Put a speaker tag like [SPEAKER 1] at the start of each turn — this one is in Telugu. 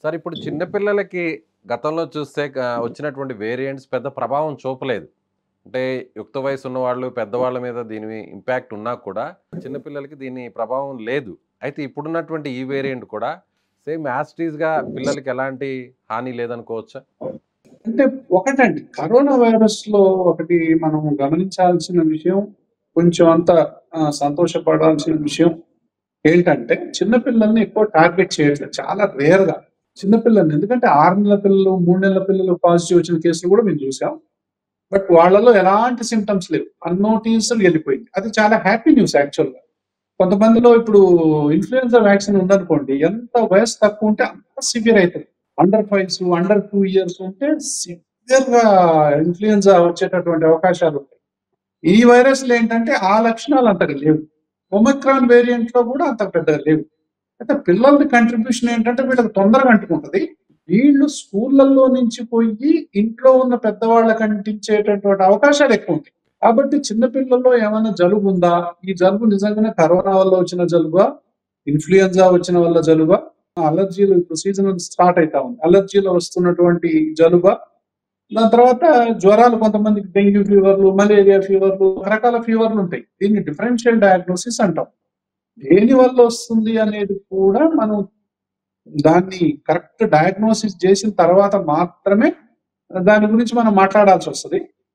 [SPEAKER 1] సార్ ఇప్పుడు చిన్న పిల్లలకి గతంలో చూస్తే వచ్చినటువంటి వేరియంట్స్ పెద్ద ప్రభావం చూపలేదు. అంటే యుక్త వయసు ఉన్నవాళ్ళు, పెద్దవాళ్ళ మీద దీని ఇంపాక్ట్ ఉన్నా కూడా చిన్న పిల్లలకి దీని ప్రభావం లేదు. అయితే ఇప్పుడున్నటువంటి ఈ వేరియంట్ కూడా సేమ్ యాజ్ ఇట్ ఈస్‌గా పిల్లలకి ఎలాంటి హాని లేదనుకోవచ్చా?
[SPEAKER 2] అంటే ఒకటండి. కరోనా వైరస్‌లో ఒకటి మనం గమనించాల్సిన విషయం, కొంచెం అంత సంతోషపడాల్సిన విషయం ఏంటంటే, చిన్న పిల్లల్ని ఎక్కువ టార్గెట్ చేయట్లేదు. చాలా రేర్‌గా. చిన్న పిల్లల్ని ఎందుకంటే 6 నెలల పిల్లలు, 3 నెలల పిల్లలు పాజిటివ్ వచ్చిన కేసులు కూడా మేము చూసాం. బట్ వాళ్ళలో ఎలాంటి సింప్టమ్స్ లేవు. అన్నోటీస్డ్ వెళ్ళిపోయింది. అది చాలా హ్యాపీ న్యూస్ యాక్చువల్‌గా. కొంతమందిలో ఇప్పుడు ఇన్‌ఫ్లుయెన్జా వ్యాక్సిన్ ఉందనుకోండి, ఎంత వయసు తక్కువ ఉంటే అంత సివియర్ అయితది. అండర్ 5 అండర్ 2 ఇయర్స్ ఉంటే సివియర్‌గా ఇన్‌ఫ్లుయెన్జా వచ్చేటటువంటి అవకాశాలుంటాయి. ఈ వైరస్‌లేంటంటే ఆ లక్షణాలు అంతగా లేవు. ఒమిక్రాన్ వేరియంట్‌లో కూడా అంత పెద్దగా లేవు. అయితే పిల్లలది కంట్రిబ్యూషన్ ఏంటంటే వీళ్ళకి తొందరగా అంటుకుంటది. వీళ్ళు స్కూళ్ళల్లో నుంచి పోయి ఇంట్లో ఉన్న పెద్దవాళ్ళకి అంటించేటటువంటి అవకాశాలు ఎక్కువుంటాయి. కాబట్టి చిన్న పిల్లల్లో ఏమైనా జలుబుందా? ఈ జలుబు నిజంగానే కరోనా వల్ల వచ్చిన జలుబా? ఇన్‌ఫ్లుయెన్జా వచ్చిన వల్ల జలుబా? అలర్జీలు ఇప్పుడు సీజన్ స్టార్ట్ అయితా ఉంది. అలర్జీలో వస్తున్నటువంటి జలుబా? దాని తర్వాత జ్వరాలు కొంతమందికి డెంగ్యూ ఫీవర్‌లు, మలేరియా ఫీవర్‌లు, రకరకాల ఫీవర్‌లుంటాయి. దీన్ని డిఫరెన్షియల్ డయాగ్నోసిస్ అంటాం. దేని వల్ల వస్తుంది అనేది కూడా మనం దాన్ని కరెక్ట్ డయాగ్నోసిస్ చేసిన తర్వాత మాత్రమే దాని గురించి మనం మాట్లాడాల్సొస్తది.